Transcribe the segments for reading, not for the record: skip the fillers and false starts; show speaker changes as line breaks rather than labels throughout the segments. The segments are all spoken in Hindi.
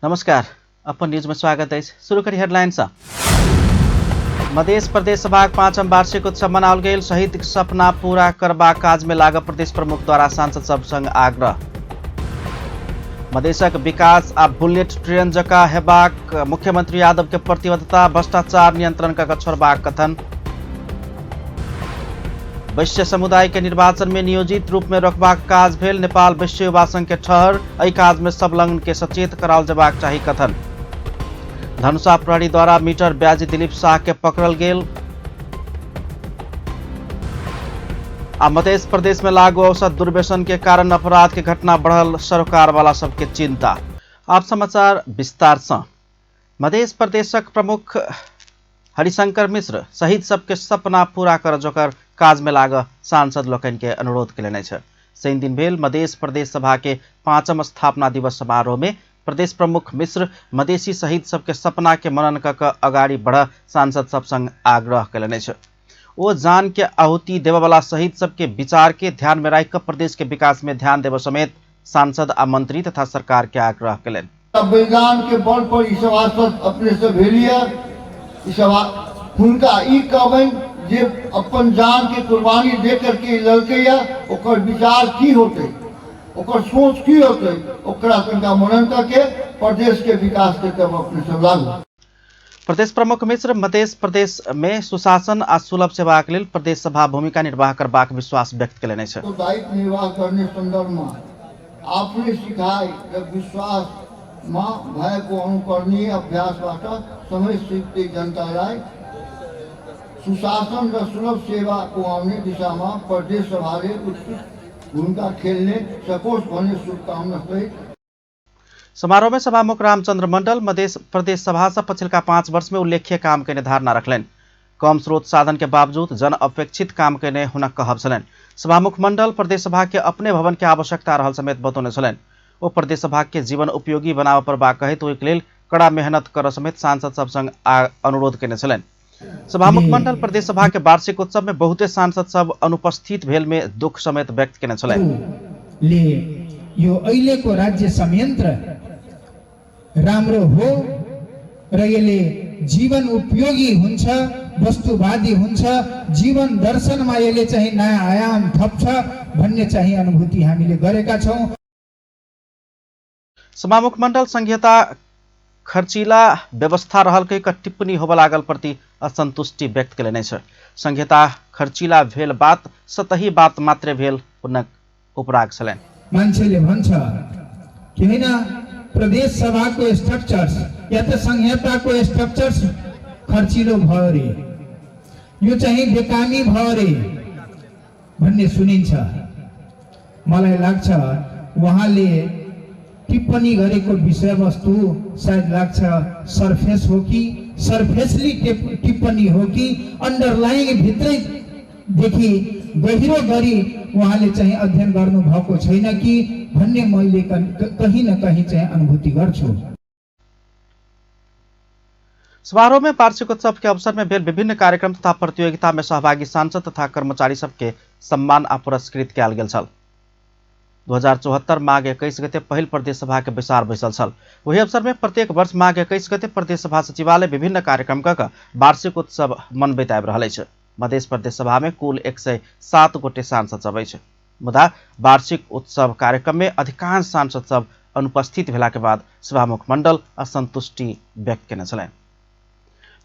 नमस्कार, अपन न्यूज में स्वागत है। शुरू करी हेडलाइंस। मध्य प्रदेश सभा 5म वार्षिक उत्सव मनाओल गेल। शहीद सपना पूरा करबा काज में लाग प्रदेश प्रमुख द्वारा सांसद सब संग आग्रह। मधेशक विकास आ बुलेट ट्रेन जका हेबाक मुख्यमंत्री यादव के प्रतिबद्धता। भ्रष्टाचार नियंत्रण का छोड़बाक कथन। वैश्य समुदाय के निर्वाचन में नियोजित रूप में रखबाक काज भेल। नेपाल वैश्य युवा संघ के ठहर। एहि काज में संलग्न के सचेत कराल जबाक चाही कथन। धनुषा प्रहरी द्वारा मीटर ब्याजी दिलीप शाह के पकड़ल गेल। आ मध्य प्रदेश में लागू औषध दुर्व्यसन के कारण अपराध के घटना बढ़ल। सरकार वाला सबके चिंता। आप समाचार विस्तार से। मध्य प्रदेशक प्रमुख हरिशंकर मिश्र शहीद सबके सपना पूरा कर जोकर काज में लाग सांसद लोकन के अनुरोध केलनि छ। शनि दिन भेल मध्य प्रदेश सभा के 5म स्थापना दिवस समारोह में प्रदेश प्रमुख मिश्र मधेसी शहीद सबके सपना के मनन क अगाडि बढ़ सांसद सब संग आग्रह केलनि छ। ओ जान के आहुति देवे वाला शहीद सबके विचार के ध्यान में राख प्रदेश के विकास में ध्यान देव समेत सांसद आ मंत्री तथा सरकार के आग्रह केलनि।
संविधान के बल पर ई सभासद अपने से भेलिया ई सभा हुनका ई कहबनि जे अपन जान के कुर्बानी दे करके लड़के या ओकर विचार की होते, ओकर सोच की होते, ओकरा तनका मनन करके प्रदेश के विकास के तब अपने से लागू।
प्रदेश प्रमुख मिश्र मध्य प्रदेश में सुशासन आ सुलभ सेवा के लिए प्रदेश सभा भूमिका निर्वाह करबाक विश्वास व्यक्त केलनि छ।
तो दायित्व निर्वाह करने संदर्भ में आपने सिखाई जब विश्वास मां भय को अनुकरणीय अभ्यास बाटा समय सीखते जनता राय सुशासन व सुलभ सेवा को आने दिशा में प्रदेश सभा ने उत्कृष्ट भूमिका खेलने सकोश होने शुभकामना सहित।
समारोह में सभामुख रामचंद्र मंडल मध्य प्रदेश सभा से पछिल्का 5 वर्ष में उल्लेख्य काम के निर्धारणा रखलेन। कम स्रोत साधन के बावजूद जन अपेक्षित काम के हुनक कहब छलेन। सभामुख मंडल प्रदेश सभा के अपने भवन के आवश्यकता रहल समेत बतौने छलेन। ओ प्रदेश सभा के जीवन उपयोगी बनाव पर बा कहित ओहि लेल कड़ा मेहनत कर समेत सांसद सब संग अनुरोध केने छलेन। सभामुख मंडल प्रदेश सभा के वार्षिक उत्सव में बहुते सांसद सब अनुपस्थित भेल में दुख समेत व्यक्त केने छलेन।
यो अहिलेको राज्य संयन्त्र राम्रो हो र यसले जीवन उपयोगी हुन्छ, वस्तुवादी हुन्छ, जीवन दर्शनमा यसले चाहिँ नयाँ आयाम थप्छ भन्ने चाहिँ अनुभूति हामीले गरेका छौं।
सभामुख मंडल संघीयता खर्चिला व्यवस्था रहल कई टिप्पणी होब लागल प्रति असंतुष्टि व्यक्त केलनि छ। संघीयता खर्चिला भेल बात सतही बात मात्रै भेल हुनक उपराग छलेन।
मान्छेले भन्छ कि हैन प्रदेश सभाको स्ट्रक्चर्स या त संघीयताको स्ट्रक्चर्स खर्चिलो भयो रे, यो चाहिँ बेकामी भयो रे भन्ने सुनिन्छ। मलाई लाग्छ उहाँले टिप्पणी गरेको विषयवस्तु सायद लाग्छ सरफेस हो कि सरफेसली टिप्पणी हो कि अन्डरलाइङ भित्रैदेखि गहिरो गरी उहाँले चाहिँ अध्ययन गर्नु भएको छैन कि भन्ने मैले कहीं न कहीं चाहिँ अनुभूति गर्छु।
समारोह में वार्षिक उत्सव के अवसर में भेल विभिन्न कार्यक्रम तथा प्रतियोगिता में सहभागी सांसद तथा कर्मचारी सबके सम्मान आ पुरस्कृत कयल गेल छल। 2074 माघ 21 गते पहिल प्रदेश सभा के विचार बैसल छल। वही अवसर में प्रत्येक वर्ष माघ 21 गते प्रदेश सभा सचिवालय विभिन्न कार्यक्रम क वार्षिक उत्सव मनबैत आबि रहल अछि। मध्य प्रदेश सभा में कुल 107 गोटे सांसद सब अछि। मुदा वार्षिक उत्सव कार्यक्रम में अधिकांश सांसद सब अनुपस्थित भेला के बाद सभामुख मंडल असंतुष्टि व्यक्त केने छलनि।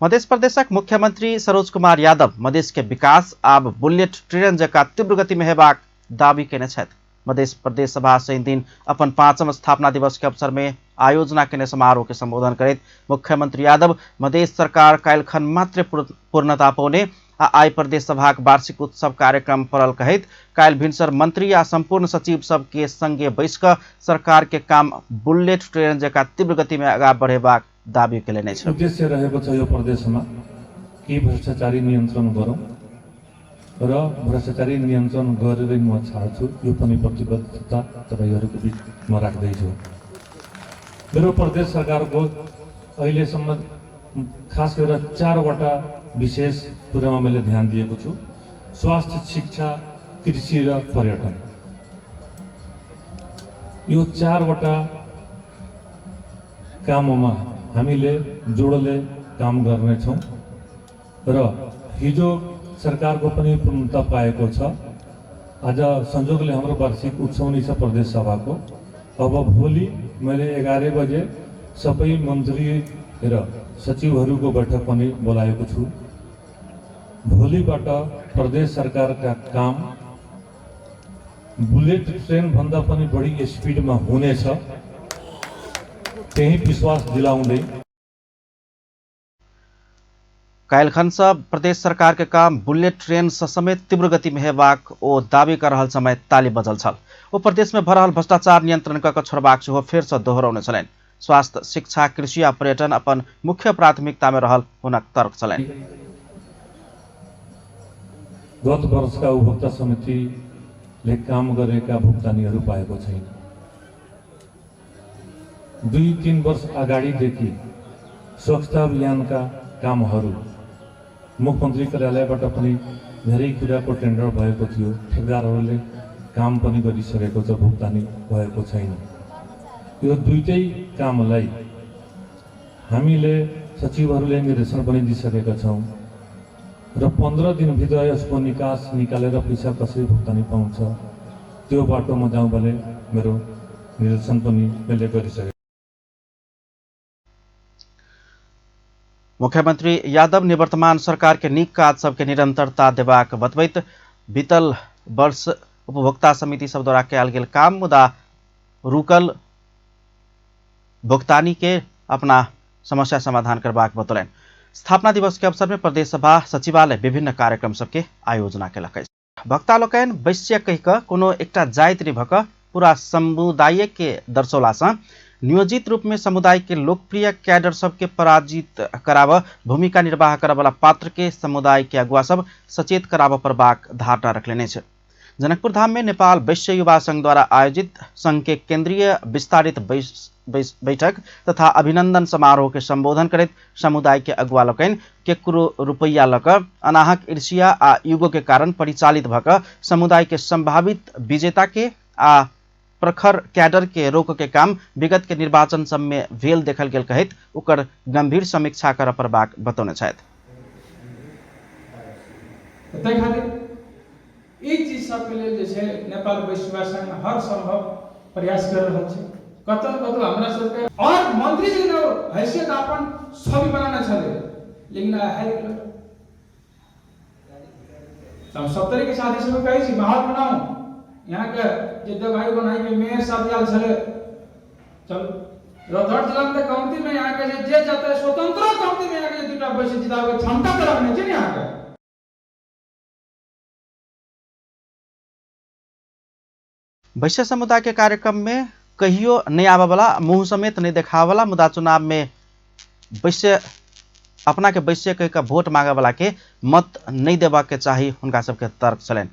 मध्य प्रदेशक मुख्यमंत्री सरोज कुमार यादव मधेश के विकास आब बुलेट ट्रेन जका तीव्र गति में हेबाक दावी केने छथि। मध्य प्रदेश सभा शनि दिन अपन 5म स्थापना दिवस के अवसर में आयोजना केने समारोह के संबोधन करैत मुख्यमंत्री यादव मधेश सरकार काल्हिखन मात्र पूर्णता पौने आ आइ प्रदेश सभाक वार्षिक उत्सव कार्यक्रम पड़ल कहैत काल्हि भिनसर मंत्री आ संपूर्ण सचिव सब के संगे बैस क सरकार के काम बुलेट ट्रेन जका तीव्र गति में आगाँ बढ़ेबाक दावी केलनि छ।
उद्देश्य रहेको छ यो प्रदेशमा कि भ्रष्टाचारी नियन्त्रण गरौँ र भ्रष्टाचारी नियन्त्रण गरेरै म छाड्छु, यो पनि प्रतिबद्धता तपाईहरुको बीचमा राख्दैछु। मेरो प्रदेश सरकारको अहिलेसम्म खास गरेर 4वटा विशेष कुरामा मैले ध्यान दिएको छु। स्वास्थ्य, शिक्षा, कृषि र पर्यटन, यो 4वटा काममा हामीले जोडले काम गर्नेछौँ र हिजो सरकारको पनि पूर्णता पाएको छ। आज संजोगले हाम्रो वार्षिक उत्सव नै छ प्रदेश सभाको। अब भोलि मैले 11 बजे सबै मन्त्री र सचिवहरूको बैठक पनि बोलाएको छु। भोलिबाट प्रदेश सरकारका काम बुलेट ट्रेन भन्दा पनि बढी स्पिडमा हुनेछ, त्यही विश्वास दिलाउँदै
काल्हिखन से प्रदेश सरकार के काम बुलेट ट्रेन से समेत तीव्र गति में हेबाक ओ दावी कर रहल समय ताली बजल छल। ओ प्रदेश में भरल भ्रष्टाचार नियंत्रण क छोड़बाक सेहो फेर से दोहरौने छलनि। स्वास्थ्य, शिक्षा, कृषि आ पर्यटन अपन मुख्य प्राथमिकता में रहल हुनक तर्क छलनि।
गत वर्षका उपभोक्ता समितिले काम गरेका भुक्तानीहरू पाएको छैन। 2-3 वर्ष अगाडिदेखि स्वच्छता अभियानका कामहरू मुख्यमन्त्री कार्यालयबाट पनि धेरै कुराको टेन्डर भएको थियो। ठेकदारहरूले काम पनि गरिसकेको छ, भुक्तानी भएको छैन। यो दुईटै कामलाई हामीले सचिवहरूले निर्देशन पनि दिइसकेका छौँ र 15 दिनभित्र यसको निकास निकालेर पैसा कसरी भुक्तानी पाउँछ त्यो बाटोमा जाउँ भने मेरो निर्देशन पनि मैले गरिसकेको।
मुख्यमंत्री यादव निवर्तमान सरकार के नीक काज सबके निरंतरता देबाक बतबैत बीतल वर्ष उपभोक्ता समिति सब द्वारा कयल गेल काम मुदा रुकल भुगतानी के अपना समस्या समाधान करबाक बतौलनि। स्थापना दिवस के अवसर में प्रदेश सभा सचिवालय विभिन्न कार्यक्रम सबके आयोजना केलक। वक्ता लोकनि वैश्य कहि कऽ कोनो एकटा जाति नहि भऽ कऽ पूरा समुदाय के दर्शौला सँ नियोजित रूप में समुदाय के लोकप्रिय कैडर सबके पराजित कराव भूमिका निर्वाह करय वाला पात्र के समुदाय के अगुवा सब सचेत कराव परबाक धारणा रखलेने छे। जनकपुर धाम में नेपाल वैश्य युवा संघ द्वारा आयोजित संघ के केंद्रीय विस्तारित बैठक तथा अभिनंदन समारोह के संबोधन करैत समुदाय के अगुवा लोकनि केकरो रुपैया लऽ कऽ अनाहक ईर्ष्या आ युगो के कारण परिचालित भऽ कऽ समुदाय के संभावित विजेता के आ प्रखर कैडर के रोक के काम विगत के निर्वाचन सब में भेल देखल गेल कहैत ओकर गंभीर समीक्षा करऽ परबाक बतौने छथि।
ई चीज सबके लेल जे छै नेपाल वैश्य युवा संघ हर संभव प्रयास कर रहल छै। कतौ कतौ हमरा सबके और मंत्री जी ने हैसियत अपन छवि बनाना छले, लेकिन हारि गेल। हम 70 के शादी से कहै छी माहौल बनाओ। यहाँ के जे दवाई बनाई के मेयर साहब आयल छले, चल रथड़ जिला में काउंटी में यहाँ के जे जते स्वतंत्र काउंटी में यहाँ के दूटा वैश्य जितावे क्षमता तो रखने छै यहाँ के।
वैश्य समुदाय के कार्यक्रम में कहियो नहीं आवा वाला मुंह समेत नहीं देखा वाला मुदा चुनाव में वैश्य अपना के वैश्य कह का वोट मांगे वाला के मत नहीं देवा के चाहिए उनका सबके तर्क चलन।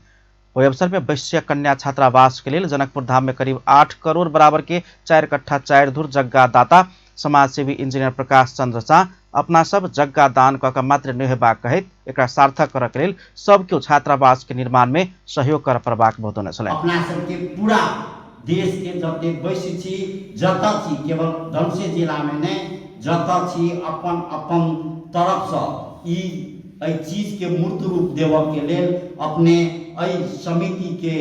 ओहि अवसर में वैश्य कन्या छात्रावास के लिए जनकपुर धाम में करीब 8 करोड़ बराबर के 4 कट्ठा 4 धुर जग्गा दाता समाजसेवी इंजीनियर प्रकाश चंद्र शाह अपना सब जग्गा दान कऽ मात्र नहीं हेबाक कहैत एकरा सार्थक करऽ के लेल सब केओ छात्रावास के निर्माण में सहयोग कर परबाक बतौने छलनि।
अपना सबके पूरा देश के जते वैश्य छी जतऽ छी केवल धनसे जिला में नहीं जतऽ छी अपन अपन तरफ से ई चीज के मूर्त रूप देव के लेल अपने समिति के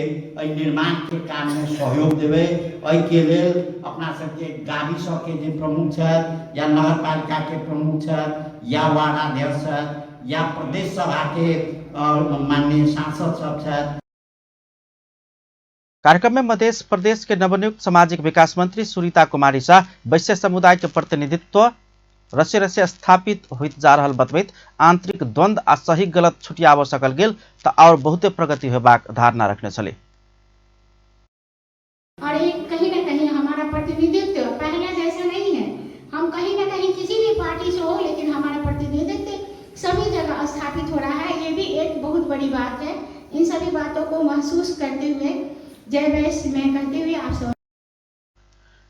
निर्माण के काम में सहयोग देवे। के लेल अपना सबके गाड़ी सबके जे प्रमुख छथि या नगर पालिका के प्रमुख छथि या वार्ड अध्यक्ष छथि या प्रदेश सभा के माननीय सांसद सब छथि।
कार्यक्रम में मध्य प्रदेश के नवनियुक्त सामाजिक विकास मंत्री सुरीता कुमारी शाह वैश्य समुदाय के प्रतिनिधित्व रसे रसे स्थापित होइत जा रहल बतबैत आंतरिक द्वंद्व आ सही गलत छुटियाब सकल गेल त और बहुते प्रगति होबाक धारणा रखने चले।
और एक कहीं ना कहीं हमारा प्रतिनिधित्व पहले जैसा नहीं है। हम कहीं ना कहीं किसी भी पार्टी से हो लेकिन हमारा प्रतिनिधित्व सभी जगह स्थापित हो रहा है। ये भी एक बहुत बड़ी बात है। इन सभी बातों को महसूस करते हुए जय वैश्य में कहते हुए आप सब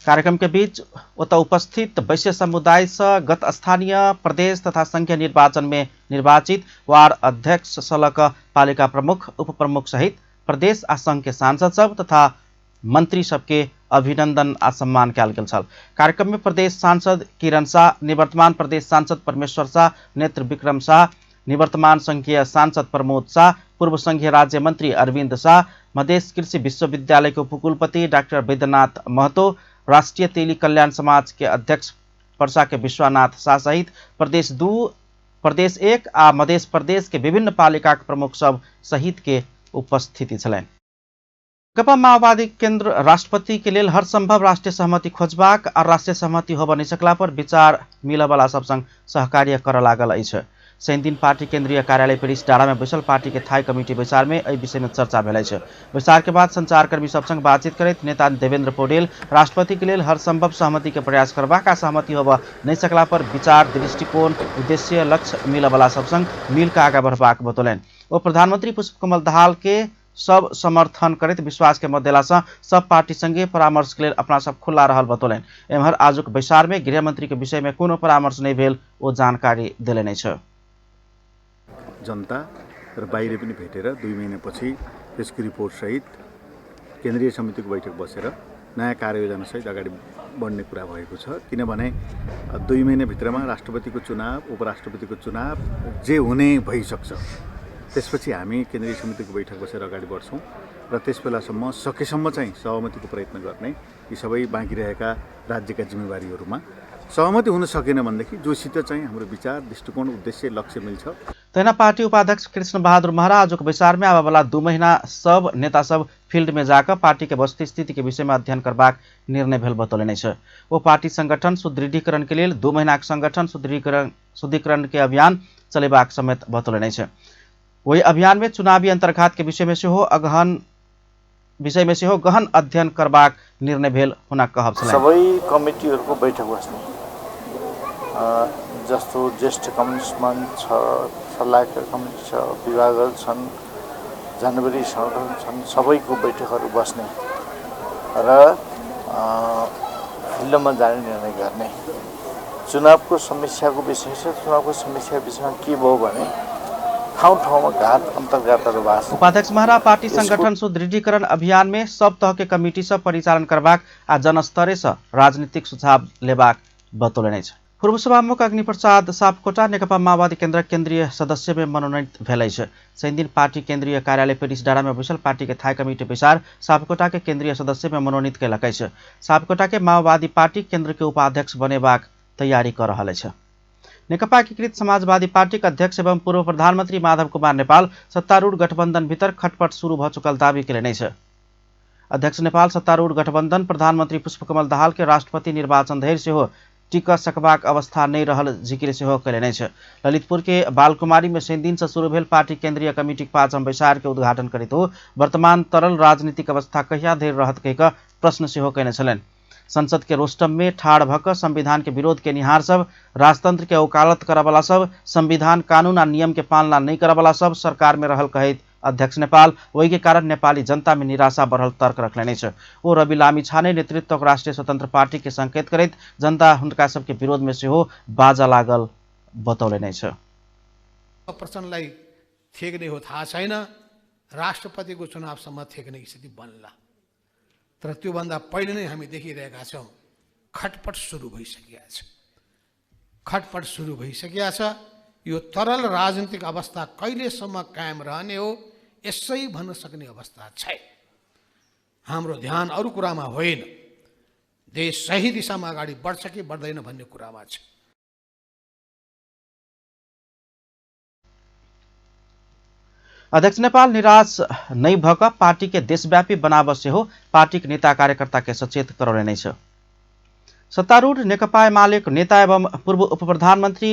कार्यक्रम के बीच उत उपस्थित वैश्य समुदाय से गत स्थानीय प्रदेश तथा संघीय निर्वाचन में निर्वाचित वार्ड अध्यक्ष सलक पालिका प्रमुख उप प्रमुख सहित प्रदेश आ संघ के सांसद सब तथा मंत्री सबके अभिनंदन आ सम्मान कयल गेल छल। कार्यक्रम में प्रदेश सांसद किरण शाह, निवर्तमान प्रदेश सांसद परमेश्वर शाह, नेत्र विक्रम शाह, निवर्तमान संघीय सांसद प्रमोद शाह, पूर्व संघीय राज्य मंत्री अरविंद शाह, मधेश कृषि विश्वविद्यालय के उपकुलपति डाक्टर वैद्यनाथ महतो, राष्ट्रीय तेली कल्याण समाज के अध्यक्ष पर्सा के विश्वनाथ शाह सहित प्रदेश 2, प्रदेश 1 आ मधेश प्रदेश के विभिन्न पालिका के प्रमुख सब सहित के उपस्थिति छलनि। नेकपा माओवादी केन्द्र राष्ट्रपति के लेल हर संभव राष्ट्रीय सहमति खोजबाक आ राष्ट्रीय सहमति होब नहि सकला पर विचार मिलबला सब संग सहकार्य कर लागल अछि। शनि दिन पार्टी केन्द्रीय कार्यालय पेरिस डाँडा में बैसल पार्टी के थाई कमिटी बैसार में एहि विषय में चर्चा भेल अछि। बैसार के बाद संचारकर्मी सब संग बातचीत करैत नेता देवेंद्र पौडेल राष्ट्रपति के लेल हर संभव सहमति के प्रयास करबाक आ सहमति होब नहि सकला पर विचार, दृष्टिकोण, उद्देश्य, लक्ष्य मिलबला सब संग मिल के आगा बढ़बाक बतौलनि। ओ प्रधानमंत्री पुष्पकमल दाहाल के सब समर्थन करैत विश्वास के मत देला सँ सब पार्टी संगे परामर्श के लेल अपना सब खुला रहल बतौलनि। एम्हर आजुक बैसार में गृहमंत्री के विषय में कोनो परामर्श नहीं भेल ओ जानकारी देलनि अछि।
जनता र बाहिर पनि भेटेर 2 महिनापछि त्यसको रिपोर्ट सहित केन्द्रीय समितिको बैठक बसेर नयाँ कार्ययोजना सहित अगाडि बढ्ने कुरा भएको छ। किनभने 2 महिनाभित्रमा राष्ट्रपतिको चुनाव, उपराष्ट्रपतिको चुनाव जे हुने भइसक्छ। त्यसपछि हामी केन्द्रीय समितिको बैठक बसेर अगाडि बढ्छौँ र त्यसबेलासम्म सकेसम्म चाहिँ सहमतिको प्रयत्न गर्ने यी सबै बाँकी रहेका राज्यका जिम्मेवारीहरूमा सहमति हुन सकेन भनेदेखि जोसित चाहिँ हाम्रो विचार, दृष्टिकोण, उद्देश्य, लक्ष्य मिल्छ।
तेना पार्टी उपाध्यक्ष कृष्ण बहादुर महरा आजुक बैसार में आवे वाला 2 महीना सब नेता सब फील्ड में जाकर पार्टी के वस्तुस्थिति के विषय में अध्ययन करबाक निर्णय भेल बतौलनि अछि। वो पार्टी संगठन सुदृढ़ीकरण के लिए 2 महीना संगठन शुद्धिकरण के अभियान चलेबाक समेत बतौलनि अछि। वही अभियान में चुनावी अंतर्घात के विषय में सेहो गहन अध्ययन करबाक निर्णय भेल हुना कहब छलनि।
सबै कमिटीहरूको बैठक बस्ने जस्तो ज्येष्ठ कम्युनिस्ट मञ्च छ, सल्लाहकार कमिटी छ, विभागहरू छन्, जनवरी संगठन छन्, सबैको बैठकहरू बस्ने र फिल्डमा जाने निर्णय गर्ने। चुनावको समस्याको विषय छ। चुनावको समस्या विषयमा के भयो भने ठाउँ-ठाउँमा घात अन्तर्घातहरू भएको।
उपाध्यक्ष महरा पार्टी संगठन सुदृढ़ीकरण अभियान में सब तरह के कमिटी सब परिचालन करबाक आ जनस्तरे से राजनीतिक सुझाव लेबाक बतौलनि अछि। पूर्व सभामुख अग्निप्रसाद सापकोटा नेकपा माओवादी केन्द्र केन्द्रीय सदस्य में मनोनीत भेल अछि। शनि दिन पार्टी केन्द्रीय कार्यालय पेरिस डाँडा में बैसल पार्टी के थाई कमिटी बैसार सापकोटा के केन्द्रीय सदस्य में मनोनीत कयलक अछि। सापकोटा के माओवादी पार्टी केन्द्र के उपाध्यक्ष बनेबाक तैयारी कर रहल अछि। नेकपा एकीकृत समाजवादी पार्टी के अध्यक्ष एवं पूर्व प्रधानमंत्री माधव कुमार नेपाल सत्तारूढ़ गठबंधन भीतर खटपट शुरू भ चुकल दावी केलनि अछि। अध्यक्ष नेपाल सत्तारूढ़ गठबंधन प्रधानमंत्री पुष्पकमल दाहाल के राष्ट्रपति निर्वाचन धरि सेहो टिक सकबाक अवस्था नहीं रहल जिक्र सेहो कयलनि अछि। ललितपुर के बालकुमारी में शनि दिन से शुरू भेल पार्टी केन्द्रीय कमिटी के 5म बैसार के उद्घाटन करैत वर्तमान तरल राजनीतिक अवस्था कहिया धरि रहत कहि कऽ प्रश्न सेहो कयने छलनि। संसद के रोस्टम में ठाड़ भक संविधान के विरोध के निहार सब, राजतंत्र के वकालत करवाला सब, संविधान कानून आ नियम के पालना नहीं करवाला सब सरकार में रहल कहैत अध्यक्ष नेपाल वही के कारण नेपाली जनता में निराशा बढ़ल तर्क रखलनि अछि। ओ रवि लामिछाने नेतृत्वक राष्ट्रिय स्वतंत्र पार्टी के संकेत करैत जनता हुनका सबके विरोध में सेहो बाजा लागल बतौलनि अछि।
प्रश्नलाई थेग्ने हो थाहा छैन, राष्ट्रपतिको चुनावसम्म थेग्ने स्थिति बन्ला। तर त्योभन्दा पहिले नै हामी देखिरहेका छौँ खटपट सुरु भइसकेको छ। खटपट सुरु भइसकेको छ। यो तरल राजनीतिक अवस्था कहिलेसम्म कायम रहने हो यसै भन्न सक्ने अवस्था छैन। हाम्रो ध्यान अरू कुरामा होइन, देश सही दिशामा अगाडि बढ्छ कि बढ्दैन भन्ने कुरामा छ।
अध्यक्ष नेपाल निराश नहीं भक पार्टी के देशव्यापी बनाव सेहो पार्टी के नेता कार्यकर्ता के सचेत करौलनि अछि। सत्तारूढ़ नेकपा एमालेक नेता एवं पूर्व उप प्रधानमंत्री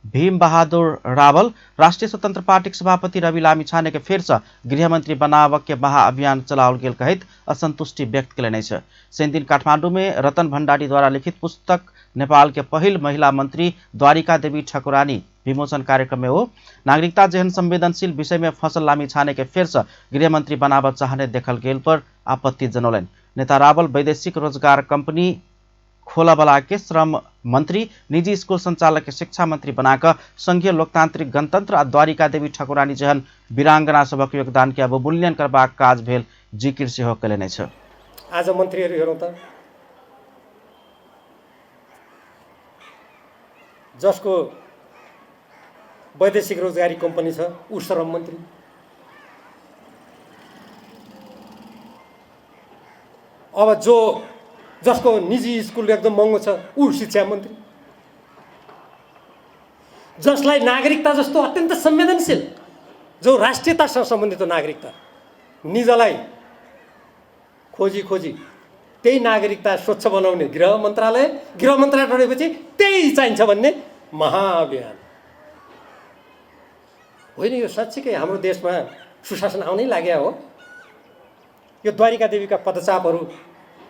भीम बहादुर रावल राष्ट्रीय स्वतंत्र पार्टी के सभापति रवि लामिछाने के फेर से गृहमंत्री बनावक के महाअभियान चलाओल गेल कहैत असंतुष्टि व्यक्त कयलनि अछि। शनि दिन काठमांडू में रतन भण्डारी द्वारा लिखित पुस्तक नेपाल के पहिल महिला मंत्री द्वारिका देवी ठकुरानी विमोचन कार्यक्रम में वो नागरिकता जेहन संवेदनशील विषय में फसल लामिछाने के फेर से गृहमंत्री बनाव चाहने देखल गेल पर आपत्ति जनौलनि। नेता रावल वैदेशिक रोजगार कंपनी खोलाबला के श्रम मंत्री, निजी स्कूल संचालक के शिक्षा मंत्री बनाकर संघीय लोकतांत्रिक गणतंत्र आ द्वारिका देवी ठकुरानी जहन वीरांगना सबक योगदान के अवमूल्यन करबाक काज भेल जिक्र सेहो कयलनि अछि।
आज मन्त्रीहरू हेरौँ त, जसको वैदेशिक रोजगारी कम्पनी छ ऊ श्रम मन्त्री, अब जसको निजी स्कुल एकदम महँगो छ ऊ शिक्षा मन्त्री, जसलाई नागरिकता जस्तो अत्यन्त संवेदनशील जो राष्ट्रियतासँग सम्बन्धित हो नागरिकता निजलाई खोजी त्यही नागरिकता स्वच्छ बनाउने गृह मन्त्रालय टोडेपछि त्यही चाहिन्छ भन्ने महाअभियान होइन। यो साँच्चीकै हाम्रो देशमा सुशासन आउनै लाग्यो हो। यो द्वारिका देवीका पदचापहरू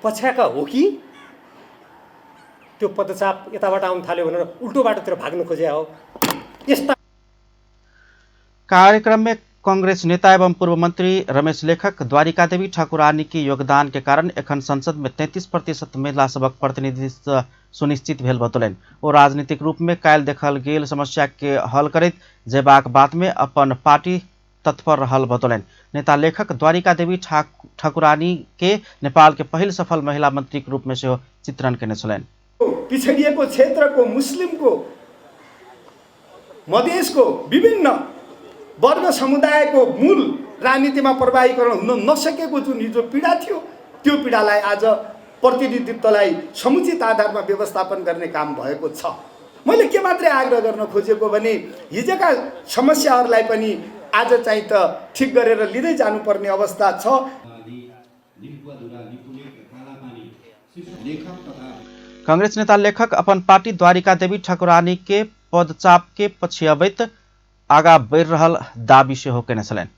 पछ्याएका हो कि त्यो पदचाप यताबाट आउन थाल्यो भनेर उल्टो बाटोतिर भाग्नु खोजे हो। यस्ता
कार्यक्रम में कांग्रेस नेता एवं पूर्व मंत्री रमेश लेखक द्वारिका देवी ठाकुरानी के योगदान के कारण एखन संसद में 33% महिला सबक प्रतिनिधित्व सुनिश्चित भेल बतौलन। ओ राजनीतिक रूप में कायल देखल गेल समस्या के हल करैत जेबाक बात में अपन पार्टी तत्पर रहल बतौलन। नेता लेखक द्वारिका देवी ठाकुरानी के नेपाल के पहिल सफल महिला मंत्री के रूप में से चित्रण करने छलन।
पिछडिएको क्षेत्रको मुस्लिमको मधेसको विभिन्न वर्ग समुदायको मूल राजनीतिमा प्रभावीकरण हुन नसकेको जुन हिजो पीडा थियो त्यो पीडालाई आज प्रतिनिधित्वलाई समुचित आधारमा व्यवस्थापन गर्ने काम भएको छ। मैले के मात्रै आग्रह गर्न खोजेको भने हिजोका समस्याहरूलाई पनि आज चाहिँ त ठिक गरेर लिँदै जानुपर्ने अवस्था छ।
कांग्रेस नेता लेखक अपन पार्टी द्वारिका देवी ठाकुरानी के पदचाप के पछियाबैत आगा बढ़ रहल दाबी से होके छलन।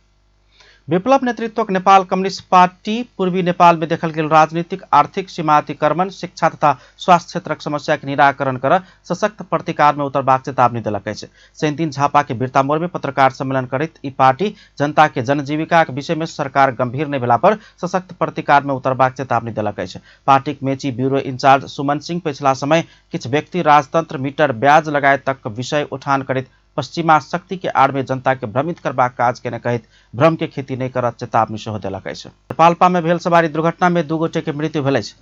विप्लव नेतृत्वक नेपाल कम्युनिस्ट पार्टी पूर्वी नेपाल में देखल गेल राजनीतिक आर्थिक सीमातिक्रमण शिक्षा तथा स्वास्थ्य क्षेत्रक समस्या के निराकरण कर सशक्त प्रतिकार में उतरबाक चेतावनी दिलक अछि। सैनतीन झापा के बिरता मोड़ में पत्रकार सम्मेलन करैत ई पार्टी जनता के जनजीविका के विषय में सरकार गंभीर नहीं भेला पर सशक्त प्रतिकार में उतरबाक चेतावनी दिलक अछि। पार्टी मेची ब्यूरो इंचार्ज सुमन सिंह पिछला समय किछ व्यक्ति राजतंत्र मीटर ब्याज लगाए तक विषय उठान करैत पश्चिमा शक्ति के आड़ में जनता के भ्रमित करबाक काज केने कहित भ्रम के खेती नहीं करत चेतावनी सेहो देलक अछि। पाल्पा में भेल सवारी दुर्घटना में 2 गोटे के मृत्यु भेल अछि।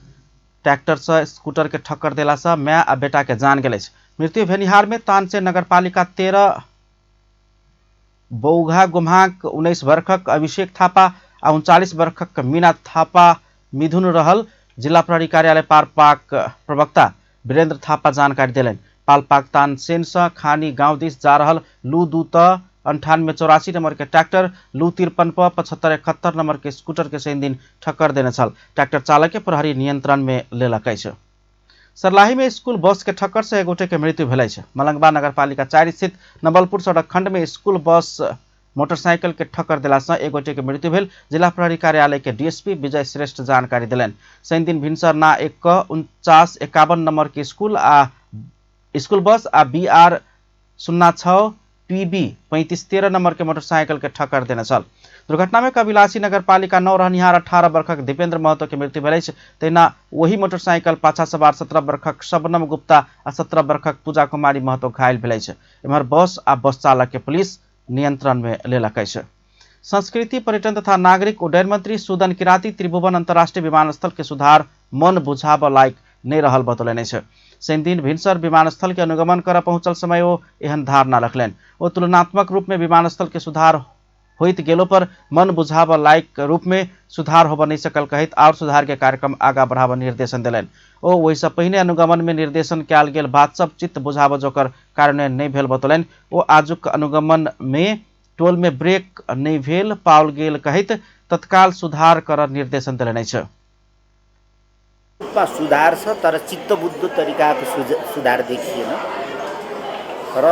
ट्रैक्टर से स्कूटर के ठक्कर देला से माय आ बेटा के जान गेल अछि। मृत्यु भेनिहार में तानसे नगरपालिका 13 बौघा गुम्हाक 19 वर्षक अभिषेक थापा आ 39 वर्षक मीना थापा मिथुन रहल जिला प्रहरी कार्यालय पाल्पाक प्रवक्ता वीरेंद्र थापा जानकारी देलन। पाल्पाक तानसेन से खानी गांव दिस जा रहल लू 2 9884 नंबर के ट्रैक्टर लू 53 7571 नंबर के स्कूटर के सही दिन ठक्कर देने छल। ट्रैक्टर चालक के प्रहरी नियंत्रण में लेलक अछि। सरलाही में स्कूल बस के ठक्कर से एक गोटे के मृत्यु भेल अछि। मलंगवा नगरपालिका 4 स्थित नवलपुर सड़क खंड में स्कूल बस मोटरसाइकिल के ठक्कर देला से एक गोटे के मृत्यु भेल। जिला प्रहरी कार्यालय के डीएसपी विजय श्रेष्ठ जानकारी दिलन। सही दिन भिनसर ना 4951 नंबर के स्कूल बस आ BR 06 PB 3513 नंबर के मोटरसाइकिल के ठक्कर देने छल। दुर्घटना में कबिलासी नगरपालिका 9 रहनिहार 18 वर्षक दीपेंद्र महतो के मृत्यु भेल अछि। तहिना वही मोटरसाइकिल पाछा सवार 17 वर्षक शबनम गुप्ता आ 17 वर्षक पूजा कुमारी महतो घायल भेल अछि। एम्हर बस आ बस चालक के पुलिस नियंत्रण में लेलक अछि। संस्कृति पर्यटन तथा नागरिक उड्डयन मंत्री सुदन किराती त्रिभुवन अंतर्राष्ट्रीय विमानस्थल के सुधार मन बुझाब लायक नहीं रहल बतौलन अछि। सैन दिन भिनसर विमानस्थल के अनुगमन कर पहुंचल समय वो एहन धारणा रखलन। वो तुलनात्मक रूप में विमानस्थल के सुधार होइत गेलो पर मन बुझाब लायक रूप में सुधार होब नहीं सकल कहित और सुधार के कार्यक्रम आगा बढ़ाब निर्देशन दिलन। ओ वही से पहिने अनुगमन में निर्देशन कयल गेल बात सब चित्त बुझाब जोकर कार्यान्वयन नहीं भेल बतौलन। ओ आजुक अनुगमन में टोल में ब्रेक नहीं भेल पाओल गेल कहित तत्काल सुधार कर निर्देशन दिलन अछि।
सुधार छ तर चित्तबुद्ध तरिकाको सुधार देखिएन र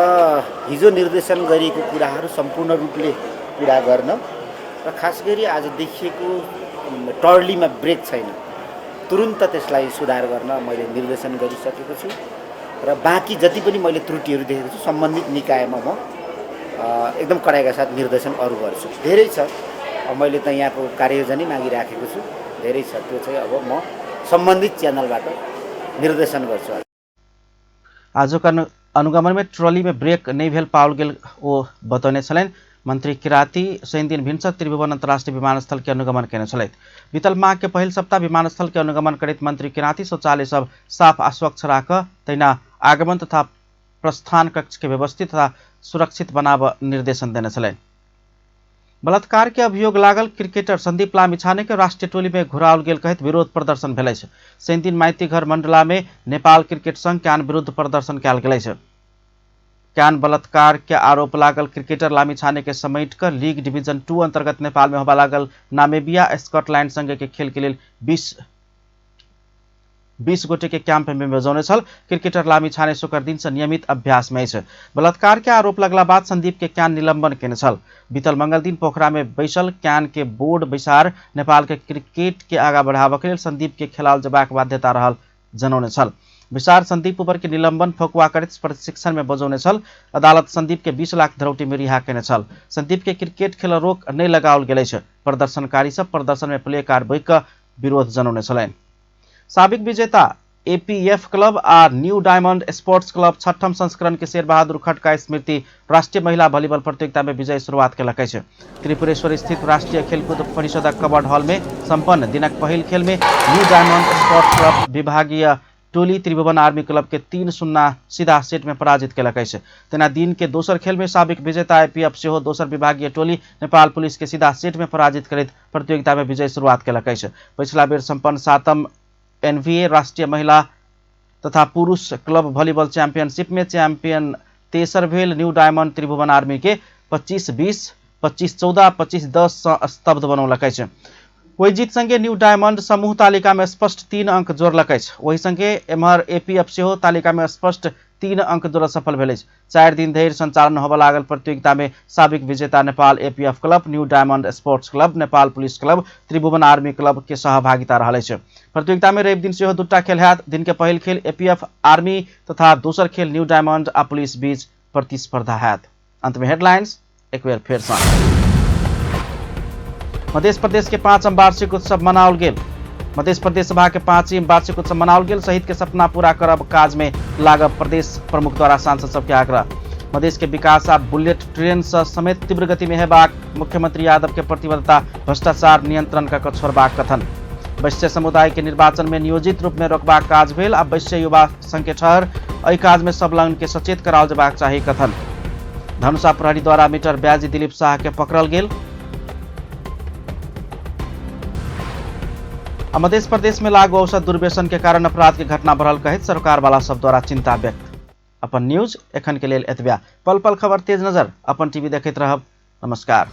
हिजो निर्देशन गरिएको कुराहरू सम्पूर्ण रूपले पूरा गर्न र खास गरी आज देखिएको टर्लीमा ब्रेक छैन तुरुन्त त्यसलाई सुधार गर्न मैले निर्देशन गरिसकेको छु र बाँकी जति पनि मैले त्रुटिहरू देखेको छु सम्बन्धित निकायमा म एकदम कडाइका साथ निर्देशन अरू गर्छु। धेरै छ मैले त यहाँको कार्ययोजना मागिराखेको छु, धेरै छ, त्यो चाहिँ अब म संबंधित चैनलबाट निर्देशन गर्छु।
आजको अनुगमन में ट्रॉली में ब्रेक नहीं भेल पाओल गेल ओ बतौने छलन। मंत्री किराती शनि दिन भिनसर त्रिभुवन अंतर्राष्ट्रीय विमानस्थल के अनुगमन केने छलैथ। बीतल माघ के पहिल सप्ताह विमानस्थल के अनुगमन करैत मंत्री किराती शौचालय सब साफ आ स्वच्छ राख तैना आगमन तथा प्रस्थान कक्ष के व्यवस्थित तथा सुरक्षित बनाब निर्देशन देने छलैन। बलात्कार के अभियोग लागल क्रिकेटर संदीप लामिछाने के राष्ट्रीय टोली में घुराओल गेल कहित विरोध प्रदर्शन भेलै छै। शनि दिन माइती घर मंडला में नेपाल क्रिकेट संघ क्यान विरुद्ध प्रदर्शन कयल गेलै छै। क्यान बलात्कार के आरोप लागल क्रिकेटर लामिछाने के समेट कर लीग डिवीजन 2 अंतर्गत नेपाल में होबा लागल नामेबिया स्कॉटलैंड संघ के खेल के लिए 20 गोटे के कैंप में बजौने छल। क्रिकेटर लामिछाने शुक्र दिन से नियमित अभ्यास में छै। बलात्कार के आरोप लगला बाद संदीप के क्यान निलंबन केने छल। बीतल मंगल दिन पोखरा में बैसल क्यान के बोर्ड बैसार नेपाल के क्रिकेट के आगा बढ़ाबे के लेल संदीप के खेलाल जबाक बाध्यता रहल जनौने छल। विचार संदीप ऊपर के निलंबन फकुआ करैत प्रशिक्षण में बजौने छल। अदालत संदीप के 20 लाख धरौटी में रिहा केने छल। संदीप के क्रिकेट खेल रोक नहीं लगाओल गेलै छै। प्रदर्शनकारी सब प्रदर्शन में प्ले कार्ड बैक क विरोध जनौने छलैन। साबिक विजेता एपीएफ क्लब आ न्यू डायमंड स्पोर्ट्स क्लब 6ठम संस्करण के शेर बहादुर खटका स्मृति राष्ट्रीय महिला वॉलीबॉल प्रतियोगिता में विजय शुरुआत केलकै छै। त्रिपुरेश्वर स्थित राष्ट्रीय खेलकूद परिषदक कबर्ड हॉल में संपन्न दिनक पहिल खेल में न्यू डायमंड स्पोर्ट्स क्लब विभागीय टोली त्रिभुवन आर्मी क्लब के 3-0 सीधा सेट में पराजित केलकै छै। तेना दिन के दोसर खेल में साबिक विजेता एपीएफ सेहो दोसर विभागीय टोली नेपाल पुलिस के सीधा सेट में पराजित करैत प्रतियोगिता में विजय शुरुआत केलकै छै। पिछला बेर संपन्न 7म एनवीए राष्ट्रीय महिला तथा पुरुष क्लब वॉलीबॉल चैंपियनशिप में चैंपियन तेसर भेल न्यू डायमंड त्रिभुवन आर्मी के 25-20, 25-14, 25-10 स्तब्ध बनौलकै छै। वही जीत संगे न्यू डायमंड समूह तालिका में स्पष्ट 3 अंक जोड़लकै छै। वही संगे एम्हर एपीएफ सेहो तालिका में स्पष्ट 3 अंक जोड़ सफल भेलै छै। 4 दिन धरि संचालन होबा लागल प्रतियोगिता में साबिक विजेता Nepal APF club, new diamond sports club, Nepal police club, Tribhuvan army club के सहभागिता रहलै छै। प्रतियोगिता में रवि दिन सेहो 2टा खेल हैत। दिन के पहिल खेल एपीएफ आर्मी तथा दोसर खेल न्यू डायमंड आ पुलिस बीच प्रतिस्पर्धा हैत। अंत में हेडलाइंस एक बेर फेर सँ। मध्य प्रदेश के 5म वार्षिक उत्सव मनाओल गेल। मध्य प्रदेश सभा के 5वीं वार्षिक उत्सव मनाओल गेल। शहीद के सपना पूरा करब काज में लागब प्रदेश प्रमुख द्वारा सांसद सबके आग्रह। मधेश के विकास आ बुलेट ट्रेन समेत तीव्र गति में हेबाक मुख्यमंत्री यादव के प्रतिबद्धता। भ्रष्टाचार नियंत्रण का छोड़बाक कथन। वैश्य समुदाय के निर्वाचन में नियोजित रूप में रोकबाक काज भेल आ वैश्य युवा संघ के ठहर एहि काज में संलग्न के सचेत कराओल जबाक चाही कथन। धनुषा प्रहरी द्वारा मीटर ब्याजी दिलीप शाह के पकड़ल गेल। मध्य प्रदेश में लागू औषध दुर्व्यसन के कारण अपराध के घटना बढ़ल कहित सरकार वाला सब द्वारा चिंता व्यक्त। अपन न्यूज एखन के लेल एतबा। पल पल खबर तेज नजर अपन टीवी देखैत रहब। नमस्कार।